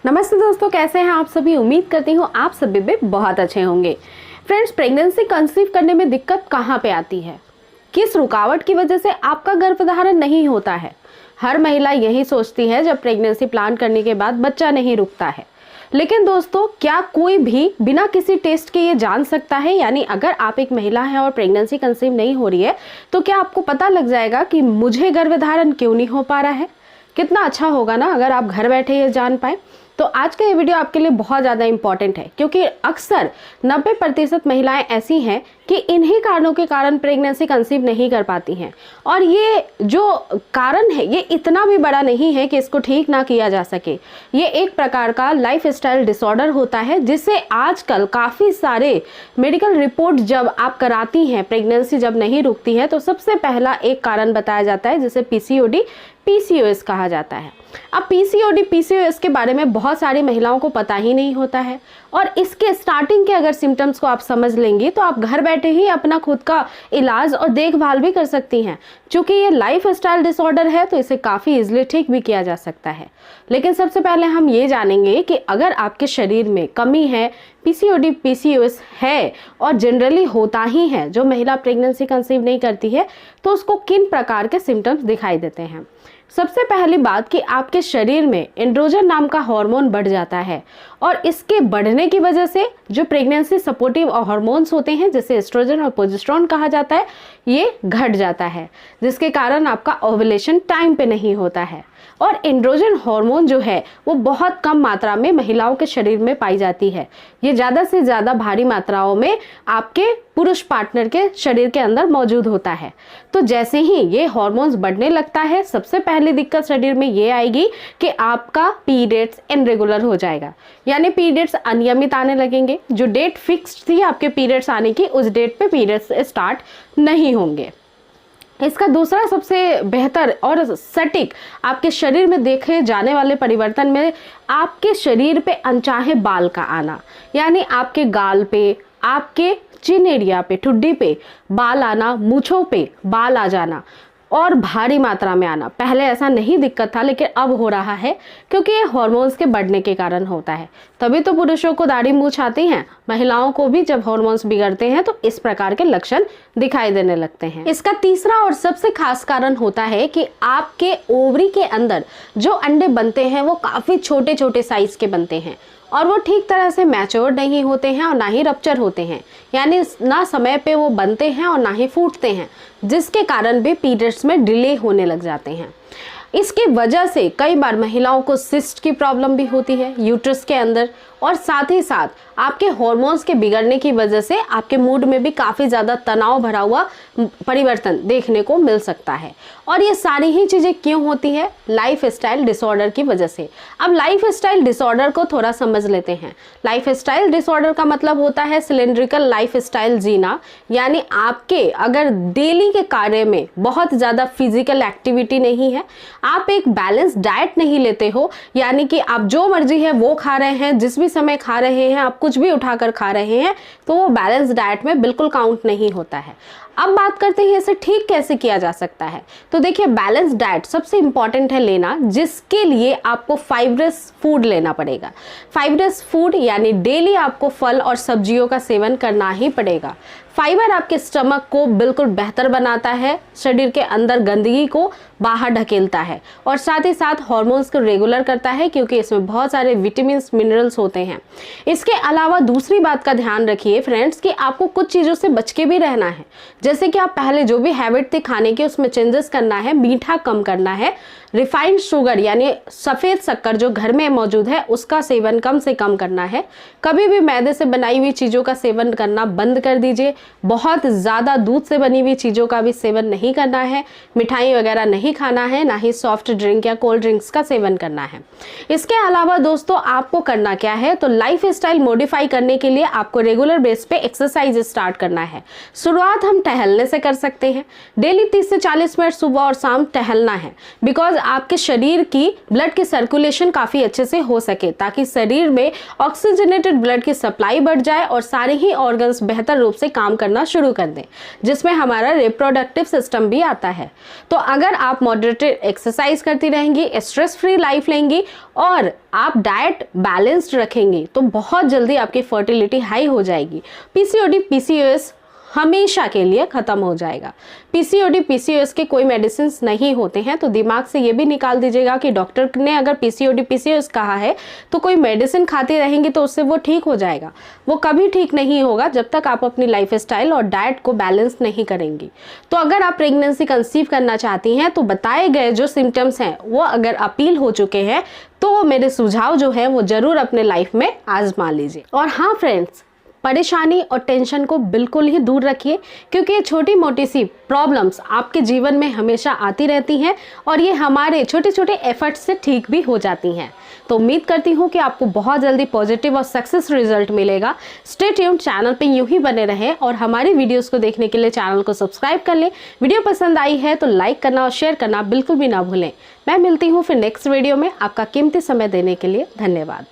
नमस्ते दोस्तों, कैसे हैं आप सभी। उम्मीद करती हूँ आप सभी भी बहुत अच्छे होंगे। फ्रेंड्स, प्रेगनेंसी कंसीव करने में दिक्कत कहाँ पे आती है, किस रुकावट की वजह से आपका गर्भधारण नहीं होता है। हर महिला यही सोचती है जब प्रेगनेंसी प्लान करने के बाद बच्चा नहीं रुकता है। लेकिन दोस्तों, क्या कोई भी बिना किसी टेस्ट के ये जान सकता है? यानी अगर आप एक महिला हैं और प्रेगनेंसी कंसीव नहीं हो रही है तो क्या आपको पता लग जाएगा कि मुझे गर्भधारण क्यों नहीं हो पा रहा है? कितना अच्छा होगा ना अगर आप घर बैठे ये जान पाए। तो आज का ये वीडियो आपके लिए बहुत ज़्यादा इंपॉर्टेंट है, क्योंकि अक्सर 90% महिलाएं ऐसी हैं कि इन्हीं कारणों के कारण प्रेगनेंसी कंसीव नहीं कर पाती हैं। और ये जो कारण है ये इतना भी बड़ा नहीं है कि इसको ठीक ना किया जा सके। ये एक प्रकार का लाइफस्टाइल डिसऑर्डर होता है, जिससे आजकल काफ़ी सारे मेडिकल रिपोर्ट जब आप कराती हैं, प्रेगनेंसी जब नहीं रुकती है, तो सबसे पहला एक कारण बताया जाता है जिसे पीसीओडी पीसीओएस कहा जाता है। अब पीसीओडी पीसीओएस के बारे में बहुत सारी महिलाओं को पता ही नहीं होता है, और इसके स्टार्टिंग के अगर सिम्टम्स को आप समझ लेंगी तो आप घर बैठे ही अपना खुद का इलाज और देखभाल भी कर सकती हैं। क्योंकि ये लाइफस्टाइल डिसऑर्डर है तो इसे काफ़ी इजीली ठीक भी किया जा सकता है। लेकिन सबसे पहले हम ये जानेंगे कि अगर आपके शरीर में कमी है, पीसीओडी पीसीओएस है और जनरली होता ही है, जो महिला प्रेगनेंसी कंसीव नहीं करती है, तो उसको किन प्रकार के सिम्टम्स दिखाई देते हैं। सबसे पहली बात कि आपके शरीर में एंड्रोजन नाम का हार्मोन बढ़ जाता है, और इसके बढ़ने की वजह से जो प्रेगनेंसी सपोर्टिव हार्मोन्स होते हैं, जैसे एस्ट्रोजन और प्रोजेस्टेरोन कहा जाता है, ये घट जाता है, जिसके कारण आपका ओव्यूलेशन टाइम पे नहीं होता है। और एंड्रोजन हार्मोन जो है वो बहुत कम मात्रा में महिलाओं के शरीर में पाई जाती है। ये ज़्यादा से ज़्यादा भारी मात्राओं में आपके पुरुष पार्टनर के शरीर के अंदर मौजूद होता है। तो जैसे ही ये हार्मोन्स बढ़ने लगता है, सबसे पहली दिक्कत शरीर में ये आएगी कि आपका पीरियड्स इनरेगुलर हो जाएगा, यानी पीरियड्स अनियमित आने लगेंगे। जो डेट फिक्स्ड थी आपके पीरियड्स आने की, उस डेट पे पीरियड्स स्टार्ट नहीं होंगे। इसका दूसरा सबसे बेहतर और सटीक आपके शरीर में देखे जाने वाले परिवर्तन में आपके शरीर पे अनचाहे बाल का आना, यानी आपके गाल पे, आपके चिन एरिया पे, ठुड्डी पे बाल आना, मूंछों पे बाल आ जाना और भारी मात्रा में आना। पहले ऐसा नहीं दिक्कत था, लेकिन अब हो रहा है, क्योंकि ये हार्मोन्स के बढ़ने के कारण होता है। तभी तो पुरुषों को दाढ़ी मूंछ आती हैं, महिलाओं को भी जब हार्मोन्स बिगड़ते हैं तो इस प्रकार के लक्षण दिखाई देने लगते हैं। इसका तीसरा और सबसे खास कारण होता है कि आपके ओवरी के अंदर जो अंडे बनते हैं वो काफी छोटे छोटे साइज के बनते हैं, और वो ठीक तरह से मैच्योर नहीं होते हैं और ना ही रप्चर होते हैं, यानी ना समय पे वो बनते हैं और ना ही फूटते हैं, जिसके कारण भी पीरियड्स में डिले होने लग जाते हैं। इसकी वजह से कई बार महिलाओं को सिस्ट की प्रॉब्लम भी होती है यूट्रस के अंदर, और साथ ही साथ आपके हार्मोन्स के बिगड़ने की वजह से आपके मूड में भी काफ़ी ज़्यादा तनाव भरा हुआ परिवर्तन देखने को मिल सकता है। और ये सारी ही चीज़ें क्यों होती है? लाइफस्टाइल डिसऑर्डर की वजह से। अब लाइफस्टाइल डिसऑर्डर को थोड़ा समझ लेते हैं। लाइफस्टाइल डिसऑर्डर का मतलब होता है सिलेंड्रिकल लाइफस्टाइल जीना, यानी आपके अगर डेली के कार्य में बहुत ज़्यादा फिजिकल एक्टिविटी नहीं है, आप एक बैलेंस डाइट नहीं लेते हो, यानी कि आप जो मर्जी है वो खा रहे हैं, जिस भी समय खा रहे हैं, आप कुछ भी उठाकर खा रहे हैं, तो वो बैलेंस डाइट में बिल्कुल काउंट नहीं होता है। अब बात करते हैं इसे ठीक कैसे किया जा सकता है। तो देखिए, बैलेंस डाइट सबसे इंपॉर्टेंट है लेना, जिसके लिए आपको फाइब्रस फूड लेना पड़ेगा। फाइब्रस फूड यानी डेली आपको फल और सब्जियों का सेवन करना ही पड़ेगा। फाइबर आपके स्टमक को बिल्कुल बेहतर बनाता है, शरीर के अंदर गंदगी को बाहर ढकेलता है, और साथ ही साथ हार्मोन्स को रेगुलर करता है, क्योंकि इसमें बहुत सारे विटामिन्स मिनरल्स होते हैं। इसके अलावा दूसरी बात का ध्यान रखिए फ्रेंड्स कि आपको कुछ चीज़ों से बच के भी रहना है। जैसे कि आप पहले जो भी हैबिट थी खाने की, उसमें चेंजेस करना है, मीठा कम करना है, रिफाइंड शुगर यानी सफ़ेद शक्कर जो घर में मौजूद है उसका सेवन कम से कम करना है। कभी भी मैदे से बनाई हुई चीज़ों का सेवन करना बंद कर दीजिए। बहुत ज़्यादा दूध से बनी हुई चीज़ों का भी सेवन नहीं करना है, मिठाई वगैरह नहीं खाना है, ना ही सॉफ्ट ड्रिंक या कोल्ड ड्रिंक्स का सेवन करना है। इसके अलावा दोस्तों आपको करना क्या है, तो लाइफ स्टाइल मॉडिफाई करने के लिए आपको रेगुलर बेस पे एक्सरसाइज स्टार्ट करना है। शुरुआत हम टहलने से कर सकते हैं। डेली 30 से 40 मिनट सुबह और शाम टहलना है, बिकॉज आपके शरीर की ब्लड की सर्कुलेशन काफ़ी अच्छे से हो सके, ताकि शरीर में ऑक्सीजनेटेड ब्लड की सप्लाई बढ़ जाए और सारे ही ऑर्गन्स बेहतर रूप से काम करना शुरू कर दें, जिसमें हमारा रिप्रोडक्टिव सिस्टम भी आता है। तो अगर आप मॉडरेटेड एक्सरसाइज करती रहेंगी, स्ट्रेस फ्री लाइफ लेंगी और आप डाइट बैलेंस्ड रखेंगी, तो बहुत जल्दी आपकी फर्टिलिटी हाई हो जाएगी। पीसीओडी पीसीओएस हमेशा के लिए खत्म हो जाएगा। पीसीओडी पीसीओएस के कोई मेडिसिन नहीं होते हैं, तो दिमाग से ये भी निकाल दीजिएगा कि डॉक्टर ने अगर पीसीओडी पीसीओएस कहा है तो कोई मेडिसिन खाती रहेंगी तो उससे वो ठीक हो जाएगा। वो कभी ठीक नहीं होगा जब तक आप अपनी लाइफ स्टाइल और डाइट को बैलेंस नहीं करेंगी। तो अगर आप प्रेगनेंसी कंसीव करना चाहती हैं तो बताए गए जो सिम्टम्स हैं वो अगर अपील हो चुके हैं तो मेरे सुझाव जो है वो जरूर अपने लाइफ में आजमा लीजिए। और हाँ फ्रेंड्स, परेशानी और टेंशन को बिल्कुल ही दूर रखिए, क्योंकि ये छोटी मोटी सी प्रॉब्लम्स आपके जीवन में हमेशा आती रहती हैं और ये हमारे छोटे छोटे एफर्ट्स से ठीक भी हो जाती हैं। तो उम्मीद करती हूँ कि आपको बहुत जल्दी पॉजिटिव और सक्सेस रिजल्ट मिलेगा। स्टे ट्यून्ड, चैनल पे यूं ही बने रहें और हमारी वीडियोस को देखने के लिए चैनल को सब्सक्राइब कर लें। वीडियो पसंद आई है तो लाइक करना और शेयर करना बिल्कुल भी ना भूलें। मैं मिलती हूँ फिर नेक्स्ट वीडियो में। आपका कीमती समय देने के लिए धन्यवाद।